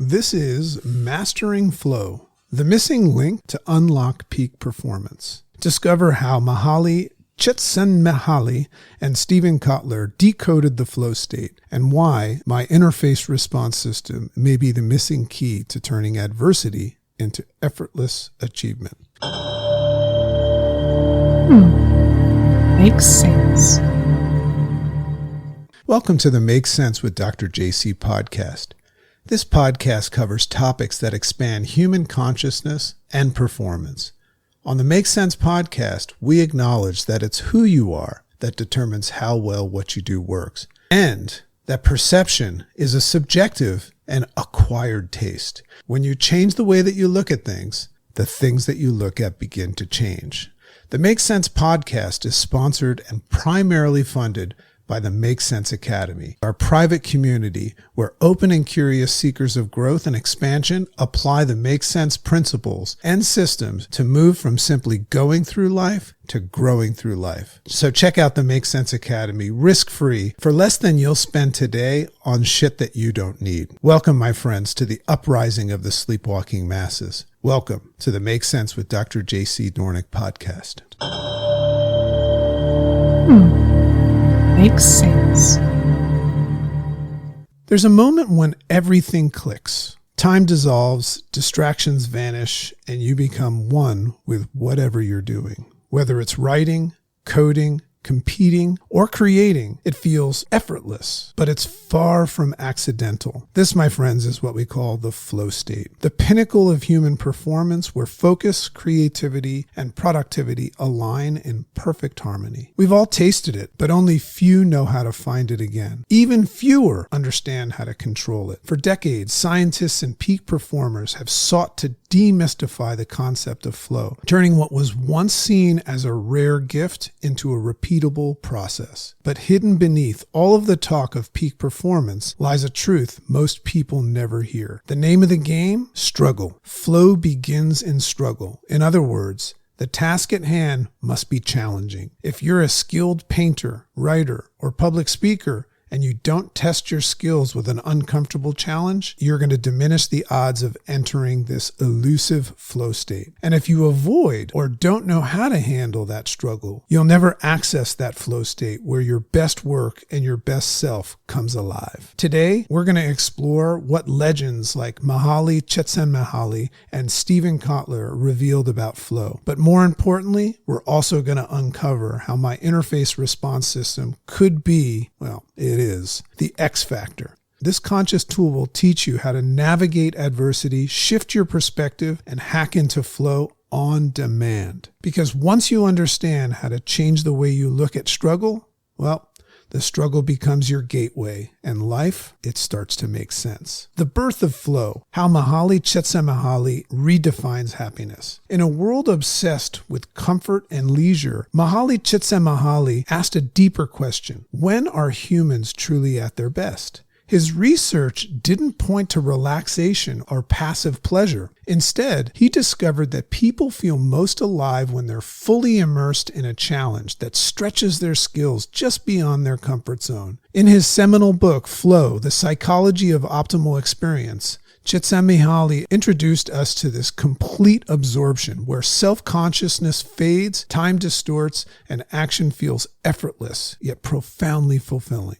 This is Mastering Flow, the missing link to unlock peak performance. Discover how Mihaly Csikszentmihalyi and Kotler decoded the flow state and why my interface response system may be the missing key to turning adversity into effortless achievement. Makes sense. Welcome to the Make Sense with Dr. JC podcast. This podcast covers topics that expand human consciousness and performance. On the Make Sense podcast, we acknowledge that it's who you are that determines how well what you do works, and that perception is a subjective and acquired taste. When you change the way that you look at things, the things that you look at begin to change. The Make Sense podcast is sponsored and primarily funded by the Make Sense Academy, our private community where open and curious seekers of growth and expansion apply the Make Sense principles and systems to move from simply going through life to growing through life. So check out the Make Sense Academy risk-free for less than you'll spend today on shit that you don't need. Welcome, my friends, to the uprising of the sleepwalking masses. Welcome to the Make Sense with Dr. JC Doornick podcast. Makes sense. There's a moment when everything clicks. Time dissolves, distractions vanish, and you become one with whatever you're doing. Whether it's writing, coding, competing, or creating, it feels effortless, but it's far from accidental. This, my friends, is what we call the flow state, the pinnacle of human performance where focus, creativity, and productivity align in perfect harmony. We've all tasted it, but only few know how to find it again. Even fewer understand how to control it. For decades, scientists and peak performers have sought to demystify the concept of flow, turning what was once seen as a rare gift into a repeatable process. But hidden beneath all of the talk of peak performance lies a truth most people never hear. The name of the game? Struggle. Flow begins in struggle. In other words, the task at hand must be challenging. If you're a skilled painter, writer, or public speaker, and you don't test your skills with an uncomfortable challenge, you're going to diminish the odds of entering this elusive flow state. And if you avoid or don't know how to handle that struggle, you'll never access that flow state where your best work and your best self comes alive. Today, we're going to explore what legends like Mihaly Csikszentmihalyi and Kotler revealed about flow. But more importantly, we're also going to uncover how my interface response system could be, it is the X factor. This conscious tool will teach you how to navigate adversity, shift your perspective, and hack into flow on demand. Because once you understand how to change the way you look at struggle, the struggle becomes your gateway, and life, it starts to make sense. The birth of flow, how Mihaly Csikszentmihalyi redefines happiness. In a world obsessed with comfort and leisure, Mihaly Csikszentmihalyi asked a deeper question. When are humans truly at their best? His research didn't point to relaxation or passive pleasure. Instead, he discovered that people feel most alive when they're fully immersed in a challenge that stretches their skills just beyond their comfort zone. In his seminal book, Flow, The Psychology of Optimal Experience, Csikszentmihalyi introduced us to this complete absorption where self-consciousness fades, time distorts, and action feels effortless, yet profoundly fulfilling.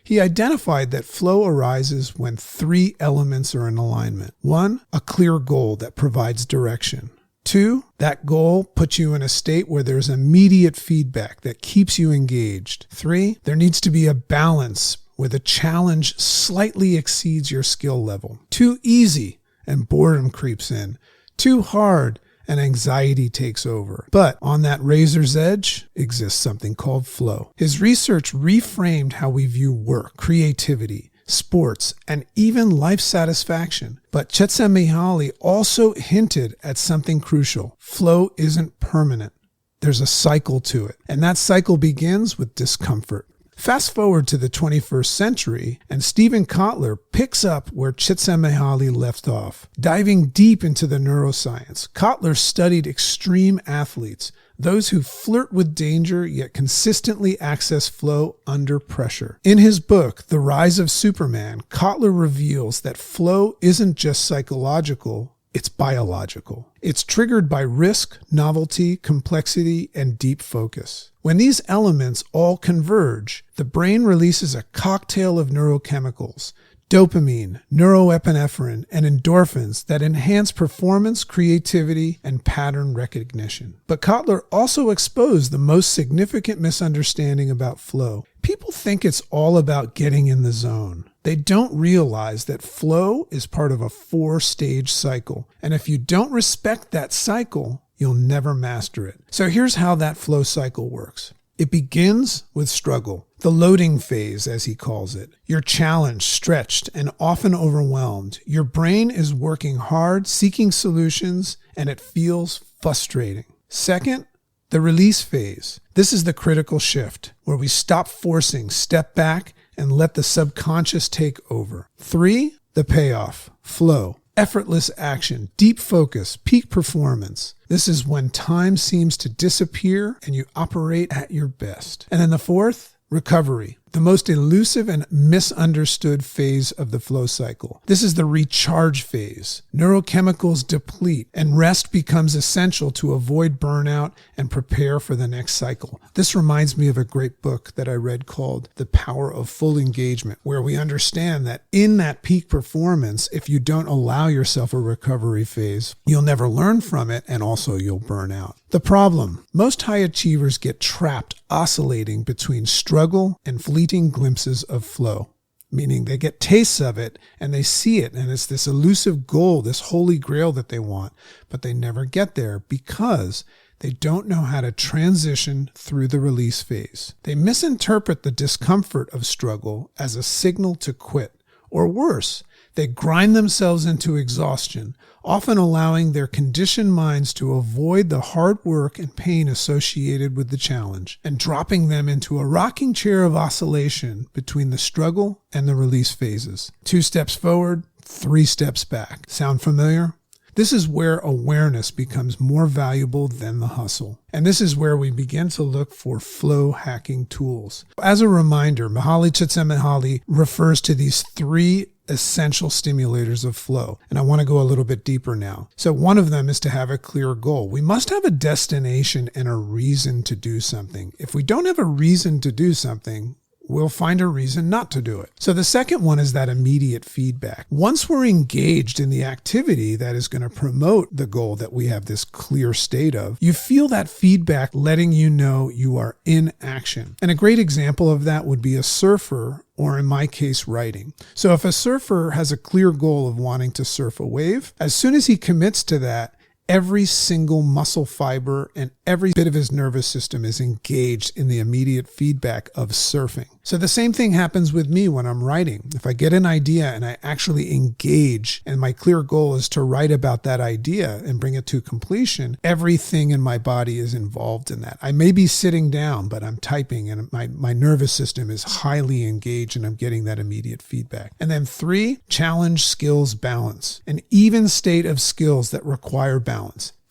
He identified that flow arises when three elements are in alignment. 1, a clear goal that provides direction. 2, that goal puts you in a state where there's immediate feedback that keeps you engaged. 3, there needs to be a balance where the challenge slightly exceeds your skill level. Too easy and boredom creeps in. Too hard and anxiety takes over. But on that razor's edge exists something called flow. His research reframed how we view work, creativity, sports, and even life satisfaction. But Csikszentmihalyi also hinted at something crucial. Flow isn't permanent. There's a cycle to it. And that cycle begins with discomfort. Fast forward to the 21st century, and Stephen Kotler picks up where Csikszentmihalyi left off. Diving deep into the neuroscience, Kotler studied extreme athletes, those who flirt with danger yet consistently access flow under pressure. In his book, The Rise of Superman, Kotler reveals that flow isn't just psychological, it's biological. It's triggered by risk, novelty, complexity, and deep focus. When these elements all converge, the brain releases a cocktail of neurochemicals, dopamine, neuroepinephrine, and endorphins that enhance performance, creativity, and pattern recognition. But Kotler also exposed the most significant misunderstanding about flow. People think it's all about getting in the zone. They don't realize that flow is part of a 4-stage cycle. And if you don't respect that cycle, you'll never master it. So here's how that flow cycle works. It begins with struggle, the loading phase, as he calls it. You're challenged, stretched, and often overwhelmed. Your brain is working hard, seeking solutions, and it feels frustrating. Second, the release phase. This is the critical shift, where we stop forcing, step back, and let the subconscious take over. 3, the payoff, flow. Effortless action, deep focus, peak performance. This is when time seems to disappear and you operate at your best. And then the 4th, recovery, the most elusive and misunderstood phase of the flow cycle. This is the recharge phase. Neurochemicals deplete and rest becomes essential to avoid burnout and prepare for the next cycle. This reminds me of a great book that I read called The Power of Full Engagement, where we understand that in that peak performance, if you don't allow yourself a recovery phase, you'll never learn from it and also you'll burn out. The problem, most high achievers get trapped oscillating between struggle and fleeting glimpses of flow, meaning they get tastes of it and they see it and it's this elusive goal, this holy grail that they want, but they never get there because they don't know how to transition through the release phase. They misinterpret the discomfort of struggle as a signal to quit, or worse, they grind themselves into exhaustion, often allowing their conditioned minds to avoid the hard work and pain associated with the challenge, and dropping them into a rocking chair of oscillation between the struggle and the release phases. 2 steps forward, 3 steps back. Sound familiar? This is where awareness becomes more valuable than the hustle. And this is where we begin to look for flow hacking tools. As a reminder, Mihaly Csikszentmihalyi refers to these 3 essential stimulators of flow. And I want to go a little bit deeper now. So one of them is to have a clear goal. We must have a destination and a reason to do something. If we don't have a reason to do something, we'll find a reason not to do it. So the second one is that immediate feedback. Once we're engaged in the activity that is going to promote the goal that we have this clear state of, you feel that feedback letting you know you are in action. And a great example of that would be a surfer, or in my case, writing. So if a surfer has a clear goal of wanting to surf a wave, as soon as he commits to that, every single muscle fiber and every bit of his nervous system is engaged in the immediate feedback of surfing. So the same thing happens with me when I'm writing. If I get an idea and I actually engage, and my clear goal is to write about that idea and bring it to completion, everything in my body is involved in that. I may be sitting down, but I'm typing and my nervous system is highly engaged and I'm getting that immediate feedback. And then 3, challenge, skills, balance. An even state of skills that require balance.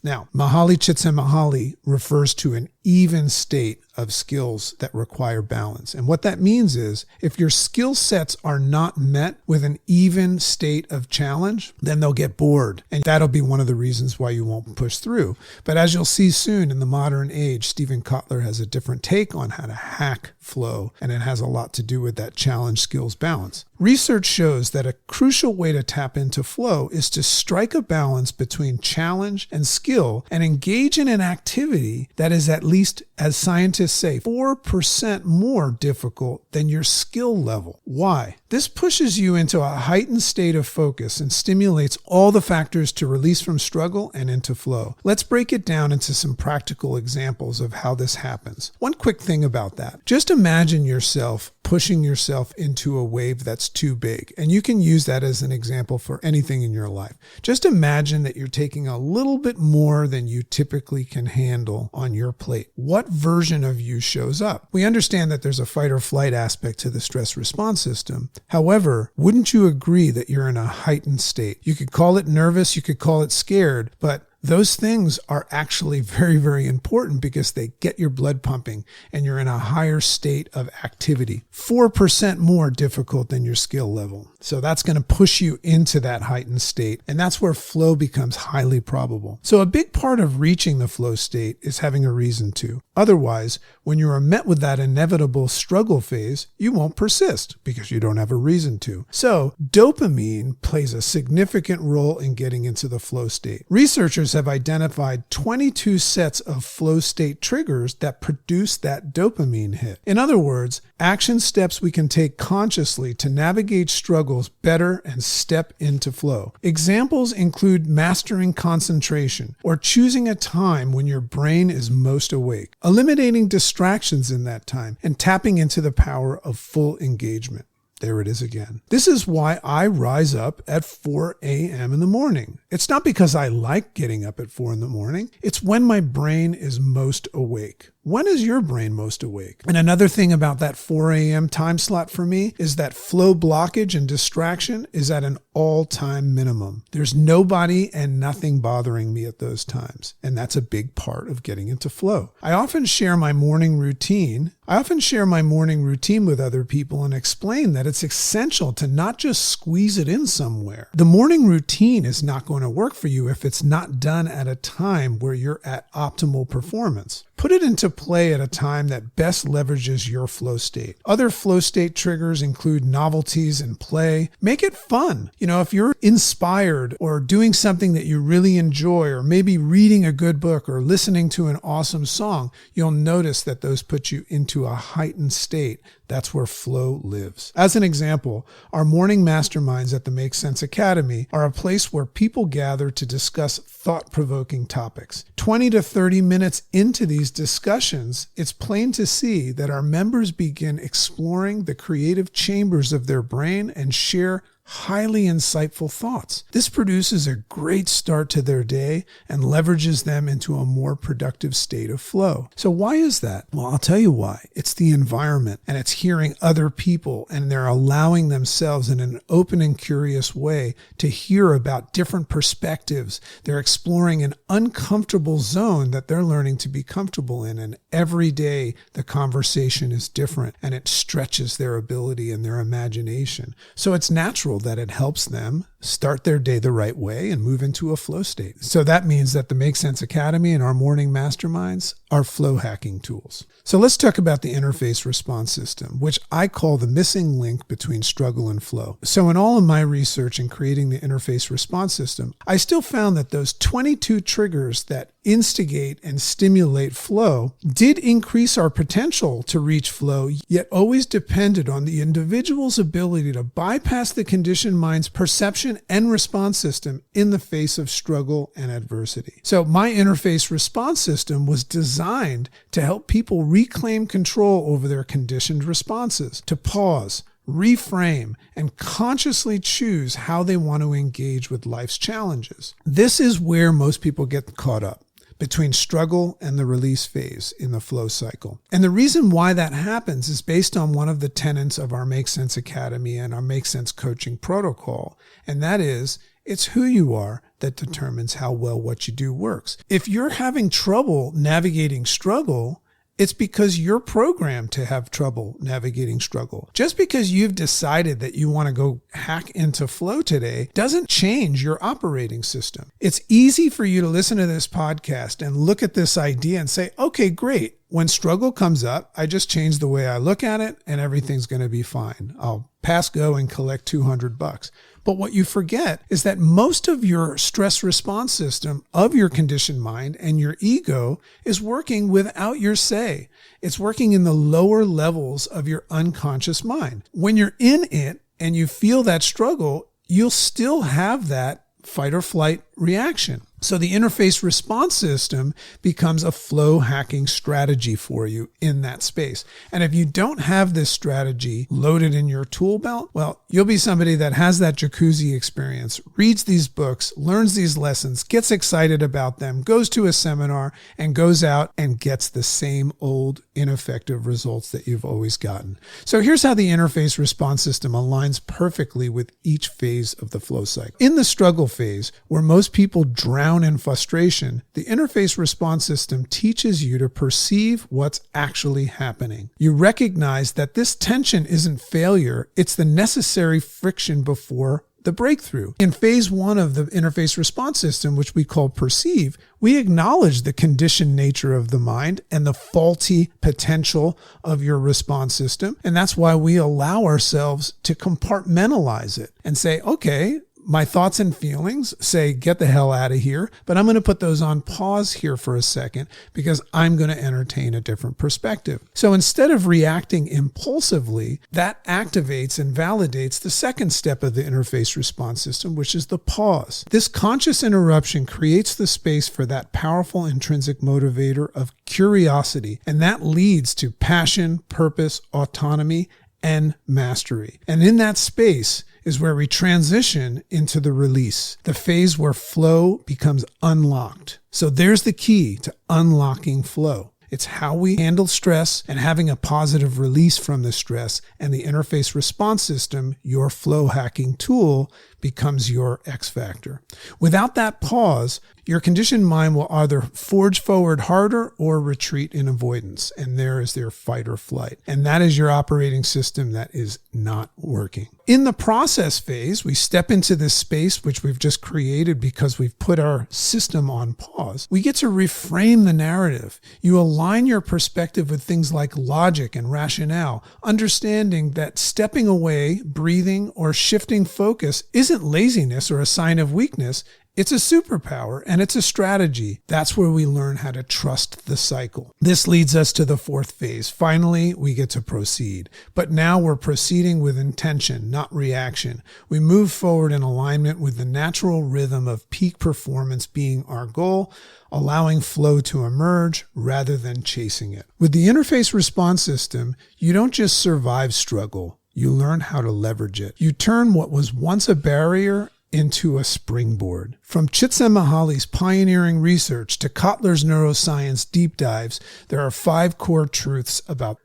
Now, Mihaly Csikszentmihalyi refers to an even state of skills that require balance. And what that means is if your skill sets are not met with an even state of challenge, then they'll get bored. And that'll be one of the reasons why you won't push through. But as you'll see soon in the modern age, Stephen Kotler has a different take on how to hack flow. And it has a lot to do with that challenge, skills, balance. Research shows that a crucial way to tap into flow is to strike a balance between challenge and skill and engage in an activity that is at least, as scientists say, 4% more difficult than your skill level. Why? This pushes you into a heightened state of focus and stimulates all the factors to release from struggle and into flow. Let's break it down into some practical examples of how this happens. One quick thing about that. Just imagine yourself pushing yourself into a wave that's too big. And you can use that as an example for anything in your life. Just imagine that you're taking a little bit more than you typically can handle on your plate. What version of you shows up? We understand that there's a fight or flight aspect to the stress response system. However, wouldn't you agree that you're in a heightened state? You could call it nervous, you could call it scared, but those things are actually very, very important because they get your blood pumping and you're in a higher state of activity, 4% more difficult than your skill level. So that's going to push you into that heightened state. And that's where flow becomes highly probable. So a big part of reaching the flow state is having a reason to. Otherwise, when you are met with that inevitable struggle phase, you won't persist because you don't have a reason to. So dopamine plays a significant role in getting into the flow state. Researchers have identified 22 sets of flow state triggers that produce that dopamine hit. In other words, action steps we can take consciously to navigate struggles better and step into flow. Examples include mastering concentration or choosing a time when your brain is most awake, eliminating distractions in that time, and tapping into the power of full engagement. There it is again. This is why I rise up at 4 a.m. in the morning. It's not because I like getting up at 4 in the morning. It's when my brain is most awake. When is your brain most awake? And another thing about that 4 a.m. time slot for me is that flow blockage and distraction is at an all-time minimum. There's nobody and nothing bothering me at those times. And that's a big part of getting into flow. I often share my morning routine with other people and explain that it's essential to not just squeeze it in somewhere. The morning routine is not going to work for you if it's not done at a time where you're at optimal performance. Put it into play at a time that best leverages your flow state. Other flow state triggers include novelties and play. Make it fun. If you're inspired or doing something that you really enjoy, or maybe reading a good book or listening to an awesome song, you'll notice that those put you into a heightened state. That's where flow lives. As an example, our morning masterminds at the Make Sense Academy are a place where people gather to discuss thought-provoking topics. 20 to 30 minutes into these discussions, it's plain to see that our members begin exploring the creative chambers of their brain and share highly insightful thoughts. This produces a great start to their day and leverages them into a more productive state of flow. So why is that? Well, I'll tell you why. It's the environment, and it's hearing other people, and they're allowing themselves in an open and curious way to hear about different perspectives. They're exploring an uncomfortable zone that they're learning to be comfortable in, and every day the conversation is different, and it stretches their ability and their imagination. So it's natural that it helps them start their day the right way and move into a flow state. So that means that the Make Sense Academy and our morning masterminds are flow hacking tools. So let's talk about the interface response system, which I call the missing link between struggle and flow. So in all of my research in creating the interface response system, I still found that those 22 triggers that instigate and stimulate flow did increase our potential to reach flow, yet always depended on the individual's ability to bypass the conditioned mind's perception and response system in the face of struggle and adversity. So my interface response system was designed to help people reclaim control over their conditioned responses, to pause, reframe, and consciously choose how they want to engage with life's challenges. This is where most people get caught up, between struggle and the release phase in the flow cycle. And the reason why that happens is based on one of the tenets of our Make Sense Academy and our Make Sense coaching protocol, and that is, it's who you are that determines how well what you do works. If you're having trouble navigating struggle, it's because you're programmed to have trouble navigating struggle. Just because you've decided that you want to go hack into flow today doesn't change your operating system. It's easy for you to listen to this podcast and look at this idea and say, okay, great. When struggle comes up, I just change the way I look at it and everything's going to be fine. I'll pass go and collect $200. But what you forget is that most of your stress response system of your conditioned mind and your ego is working without your say. It's working in the lower levels of your unconscious mind. When you're in it and you feel that struggle, you'll still have that fight or flight reaction. So the interface response system becomes a flow hacking strategy for you in that space. And if you don't have this strategy loaded in your tool belt, well, you'll be somebody that has that jacuzzi experience, reads these books, learns these lessons, gets excited about them, goes to a seminar, and goes out and gets the same old ineffective results that you've always gotten. So here's how the interface response system aligns perfectly with each phase of the flow cycle. In the struggle phase, where most people drown in frustration, the interface response system teaches you to perceive what's actually happening. You recognize that this tension isn't failure, it's the necessary friction before the breakthrough. In phase 1 of the interface response system, which we call perceive, we acknowledge the conditioned nature of the mind and the faulty potential of your response system. And that's why we allow ourselves to compartmentalize it and say, okay, my thoughts and feelings say, get the hell out of here, but I'm going to put those on pause here for a second because I'm going to entertain a different perspective. So instead of reacting impulsively, that activates and validates the second step of the interface response system, which is the pause. This conscious interruption creates the space for that powerful intrinsic motivator of curiosity, and that leads to passion, purpose, autonomy, and mastery. And in that space is where we transition into the release, the phase where flow becomes unlocked. So there's the key to unlocking flow. It's how we handle stress and having a positive release from the stress, and the interface response system, your flow hacking tool, becomes your X factor. Without that pause, your conditioned mind will either forge forward harder or retreat in avoidance, and there is their fight or flight. And that is your operating system that is not working. In the process phase, we step into this space which we've just created because we've put our system on pause. We get to reframe the narrative. You align your perspective with things like logic and rationale, understanding that stepping away, breathing, or shifting focus isn't laziness or a sign of weakness. It's a superpower and it's a strategy. That's where we learn how to trust the cycle. This leads us to the fourth phase. Finally, we get to proceed. But now we're proceeding with intention, not reaction. We move forward in alignment with the natural rhythm of peak performance being our goal, allowing flow to emerge rather than chasing it. With the interface response system, you don't just survive struggle. You learn how to leverage it. You turn what was once a barrier into a springboard. From Csikszentmihalyi's pioneering research to Kotler's neuroscience deep dives, there are 5 core truths about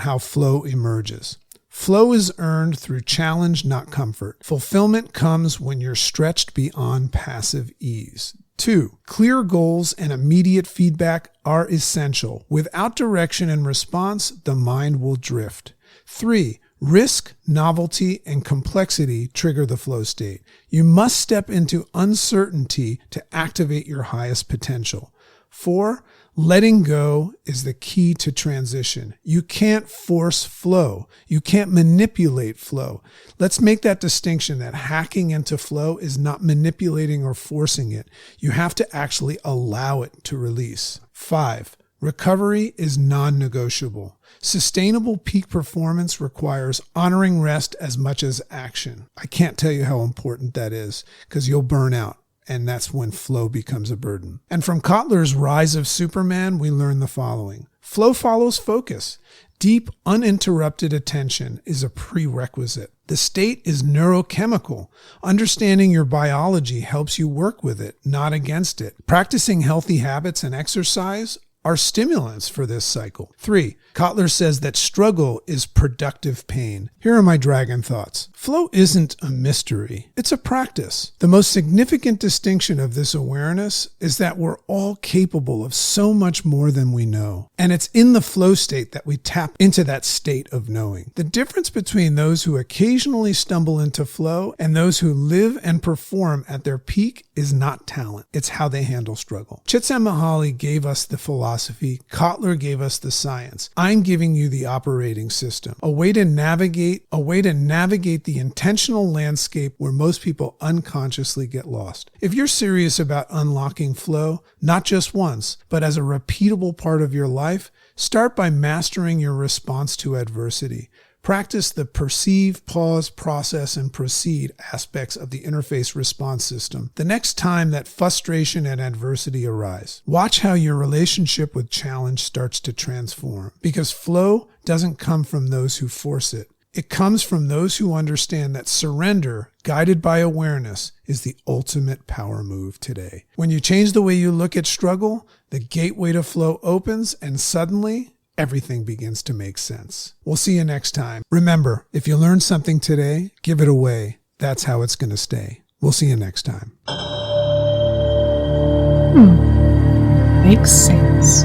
how flow emerges. Flow is earned through challenge, not comfort. Fulfillment comes when you're stretched beyond passive ease. 2, clear goals and immediate feedback are essential. Without direction and response, the mind will drift. 3, risk, novelty, and complexity trigger the flow state. You must step into uncertainty to activate your highest potential. 4, letting go is the key to transition. You can't force flow. You can't manipulate flow. Let's make that distinction that hacking into flow is not manipulating or forcing it. You have to actually allow it to release. 5, recovery is non-negotiable. Sustainable peak performance requires honoring rest as much as action. I can't tell you how important that is because you'll burn out, and that's when flow becomes a burden. And from Kotler's Rise of Superman, we learn the following. Flow follows focus. Deep, uninterrupted attention is a prerequisite. The state is neurochemical. Understanding your biology helps you work with it, not against it. Practicing healthy habits and exercise are stimulants for this cycle. 3, Kotler says that struggle is productive pain. Here are my dragon thoughts. Flow isn't a mystery. It's a practice. The most significant distinction of this awareness is that we're all capable of so much more than we know. And it's in the flow state that we tap into that state of knowing. The difference between those who occasionally stumble into flow and those who live and perform at their peak is not talent. It's how they handle struggle. Csikszentmihalyi gave us the philosophy. Kotler gave us the science. I'm giving you the operating system, a way to navigate the intentional landscape where most people unconsciously get lost. If you're serious about unlocking flow, not just once, but as a repeatable part of your life, start by mastering your response to adversity. Practice the perceive, pause, process, and proceed aspects of the interface response system the next time that frustration and adversity arise. Watch how your relationship with challenge starts to transform, because flow doesn't come from those who force it. It comes from those who understand that surrender, guided by awareness, is the ultimate power move today. When you change the way you look at struggle, the gateway to flow opens, and suddenly, everything begins to make sense. We'll see you next time. Remember, if you learned something today, give it away. That's how it's going to stay. We'll see you next time. Makes sense.